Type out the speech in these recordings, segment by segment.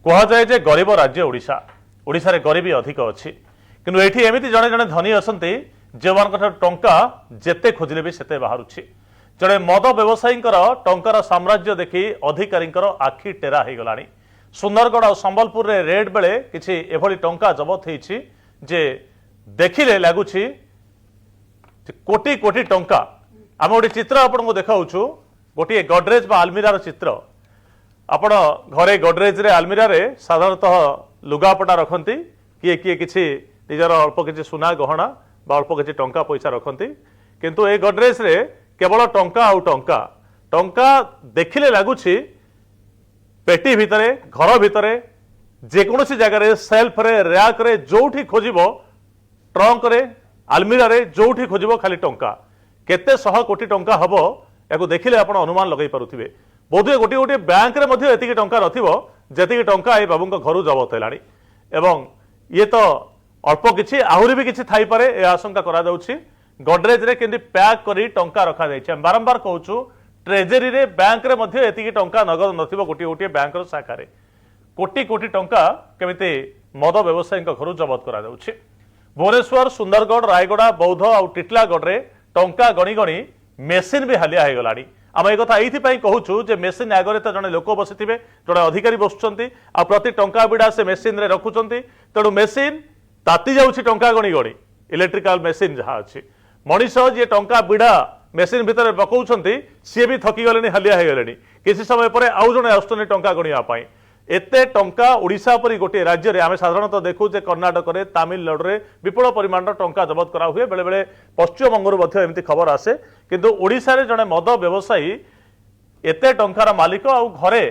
କୁହାଯାଏ ଯେ ଗରିବ ରାଜ୍ୟ ଓଡ଼ିଶା ଓଡ଼ିଶାରେ ଗରିବୀ ଅଧିକ ଅଛି କିନ୍ତୁ ଏଠି ଏମିତି ଜଣେ ଜଣେ ଧନୀ ଅଛନ୍ତି ଯେଉଁମାନଙ୍କଠାରୁ ଟଙ୍କା ଯେତେ ଖୋଜିଲେ ବି ସେତେ ବାହାରୁଛି। ଜଣେ ମଦ ବ୍ୟବସାୟୀଙ୍କର ଟଙ୍କାର ସାମ୍ରାଜ୍ୟ ଦେଖି ଅଧିକାରୀଙ୍କର ଆଖି ଟେରା ହୋଇଗଲାଣି। ସୁନ୍ଦରଗଡ଼ ଆଉ ସମ୍ବଲପୁରରେ ରେଡ୍ ବେଳେ କିଛି ଏଭଳି ଟଙ୍କା ଜବତ ହୋଇଛି ଯେ ଦେଖିଲେ ଲାଗୁଛି କୋଟି କୋଟି ଟଙ୍କା। ଆମେ ଗୋଟେ ଚିତ୍ର ଆପଣଙ୍କୁ ଦେଖାଉଛୁ, ଗୋଟିଏ ଗଡରେଜ ବା ଆଲମିରାର ଚିତ୍ର। ଆପଣ ଘରେ ଗଡରେଜରେ ଆଲମିରାରେ ସାଧାରଣତଃ ଲୁଗାପଟା ରଖନ୍ତି, କିଏ କିଏ କିଛି ନିଜର ଅଳ୍ପ କିଛି ସୁନା ଗହଣା ବା ଅଳ୍ପ କିଛି ଟଙ୍କା ପଇସା ରଖନ୍ତି, କିନ୍ତୁ ଏ ଗଡରେଜରେ କେବଳ ଟଙ୍କା ଆଉ ଟଙ୍କା। ଟଙ୍କା ଦେଖିଲେ ଲାଗୁଛି पेटी भितर घर भितर जेकोसी जगार सेल्फरे रैक्रे जोठी खोजिब ट्रंक रे आलमीरा रे जोठी खोजिब खाली टंका केते शह कोटी टंका हबो याको देखिले आपण अनुमान लगाई पारुथिबे। बोधे गोटे गोटे बैंक रे मध्ये एतिकी टंका रथिबो जेतिकी टंका ए बाबूंक घरु जबत हेलाणी एवं ये तो अल्प किछि आहुरी भी किछि थाई पारे ए आशंका करा जाउछि। गडरेज रे केंदी पैक करी टंका रखा जाइछि। हम बारंबार कहूछु ट्रेजरी रे बैंक रे मध्ये एतिकी टंका नगद नथिबो गोटे गोटे बैंक रो शाखा रे कोटी कोटी टंका केमिति मद व्यवसायी घर जबत करा जाउछि। भुवनेश्वर सुंदरगढ़ रायगड़ा बौद्ध और टिटलागढ़ रे टंका गणी गणी मेसीन भी हालिया हो गलानी। आम एक ये कहूँ जे मेसीन आगे तो जड़े लोक बसी जड़े अधिकारी बसुंट आ प्रति टंका बिड़ा से मेसीन रे रखुंट तेणु मेसीन ताती जाऊँगी टंका गणी गणी इलेक्ट्रिकल मेसीन जहाँ अच्छी मनीष जी टंका बिड़ा मेसीन भितर पकाउछंती सी भी थकी गले हालिया हो गले किसी समय पर आउ जड़े आसुच्च टंका गणिया एते टंका ओडिशा परी गोटे राज्य रे आमे साधारणतः देखू जे कर्णाटक रे तमिलनाडु रे विपुल परिमाण टंका जबत करा हुए बेले बेले पश्चिम बंगरु मध्ये एमती खबर आसे किंतु ओडिशा रे जने मद व्यवसायी एते टंकार मालिक आ घरे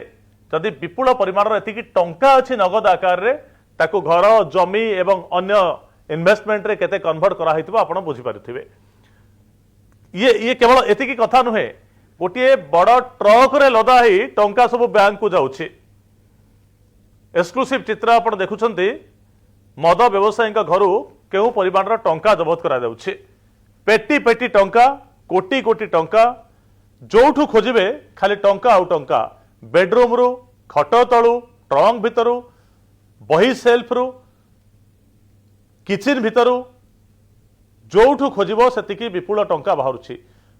जदि विपुल परिमाण एतिकी टंका अछि नगद आकार रे ताकू घर जमी एवं अन्य इन्वेस्टमेंट रे केते कन्वर्ट करा हितबो आपण बुझी पारुथिबे। ये केवल एतिकी कथा नुहे गोटे बड़ ट्रक रे लदा ही टंका सब बैंक को जाउछि। एक्सक्लूसिव चित्र आप देखुं मद व्यवसायी घर केउ परिमाण टंका जबत करा जाउछि। पेटी पेटी टंका कोटी कोटी टंका जोठू खोजिबे खाली टंका आउ टंका बेडरूम रु खट तलु ट्रंक भितरु बही सेल्फ रु किचन भितरु जोठू खोजिबो सेतिकी विपुल टंका बाहरुछि।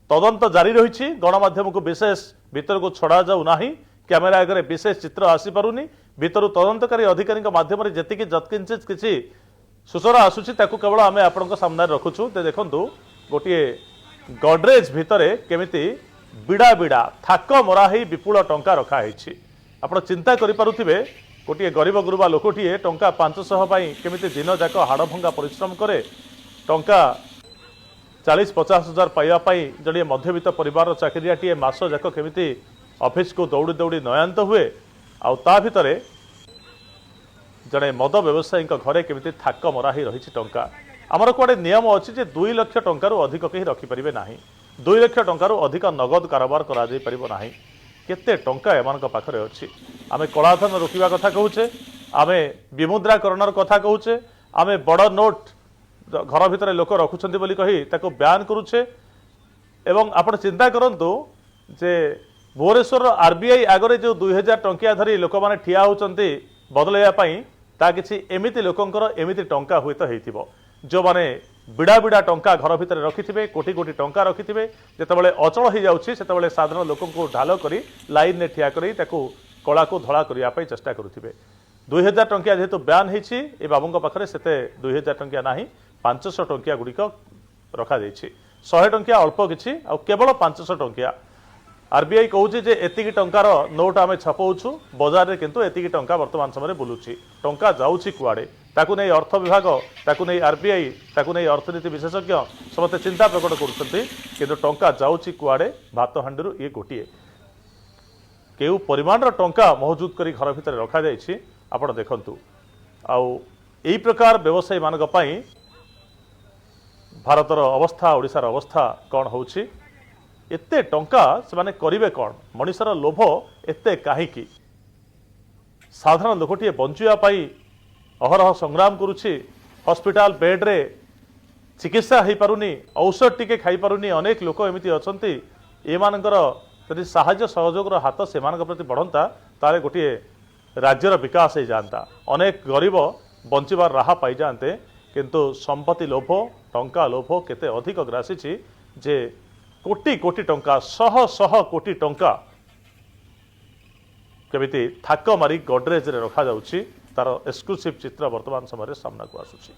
तदंत जारी रही गणमाध्यम को विशेष भीतर को छड़ा जाऊ नाही कैमेरा आगे विशेष चित्र आसी पारुनी भीतर तदंतकारी अधिकारी माध्यम जी जत्किंचित किसी सूचना आसूची ताकू केवल आम आपण सामने रखुचु। देखु गोटे गडरेज भितर केमिति बिड़ा बिड़ा थाक मराही विपुल टंका रखाही आप चिंता करें गोटे गरीब गुरुबा लोकटे टंका 500 केमिति दिन जाक हाड़भंगा परिश्रम करे टंका 40-50 हजार पाइबापी जड़े मध्यवित्त परिवार चाकरियाटीए मास जाक केमिति ऑफिस को दौड़ी दौड़ी नयांत हुए आउ ता भितर जड़े मद व्यवसायी घरे केमिति थाक मराही रही टंका। आमर कुआडे नियम अच्छी जे 2 लाख टंकार अधिक कहीं रखिपारे ना 2 लाख टंकार अधिक नगद कारोबार करा केते टंका एमान पाखरे अच्छी। आम कलाधन रोकवा कथा कहूचे आम विमुद्राकरण कथा कहूचे आम बड़ नोट घर भितर लोक रखुंट कही ताको ब्यान करुचे एवं आप चिंता करंतु जे भुवनेश्वर आरबीआई आगे जो 2000 टंकिया धरी लोक मैंने ठिया होती बदलैयापाई ता किसी एमिति लोकंकर एमिति टंका हुए तो जो माने बिड़ा बिड़ा टंका घर भितर रखिथिबे कोटी कोटी टंका रखिथिबे जेतेबेले अचल हो जाउछि सेतेबेले साधारण लोकन को ढाल करी लाइन ने ठिया करी ताकू कला को धड़ा करिया पई चेष्टा करुथिबे। 2000 टंकिया जेहेतु ब्यान होइछि ए बाबूंक पाखरे सेते 2000 टंकिया नाही 500 टंकिया गुड़िक रखा जाइछि। 100 टंकिया अल्प किछि आ केवल 500 टंकिया आरबीआई कहूँ जे एतिकी टंकार नोट आम छपाऊँ बजार में किंतु एतिकी टंका वर्तमान समय बुलूची टंका जाऊँगी कुआड़े ताकू नहीं अर्थ विभाग ताकू नहीं आरबीआई ताकू नहीं अर्थनीति विशेषज्ञ समस्ते चिंता प्रकट करुँच टंका जाऊँगी कुआड़े भात हांडी ये गोटे केउ परिमाण टंका महजूद करी घर भितर रखा जाइछि। आपण देखंतु आउ एई प्रकार व्यवसायी मानक पई भारतर अवस्था ओडिशार अवस्था कौन होउछि एते टंका से माने करिवे कौन मनीषर लोभ एते काहीकि साधारण लोकटे बंचिया पाई अहरह संग्राम करुछि हॉस्पिटल बेड रे चिकित्सा हो पारुनी औषध टिके खाई पारुनी अनेक लोक एमिति अछंती एमानकर यदि साहाय्य सहयोग हाथ से प्रति बढ़ंता ताले गोटे राज्यर विकास हो जाता, अनेक गरीब बंचार राह पाई जाते, किंतु संपत्ति लोभ टंका लोभ केते अधिक ग्रासी जे कोटी कोटी टंका शह शह कोटी टंका केमिति थाक मारी गडरेज रे रखा जाउछि तार एक्सक्लूसिव चित्र वर्तमान समय सामना को आसुछि।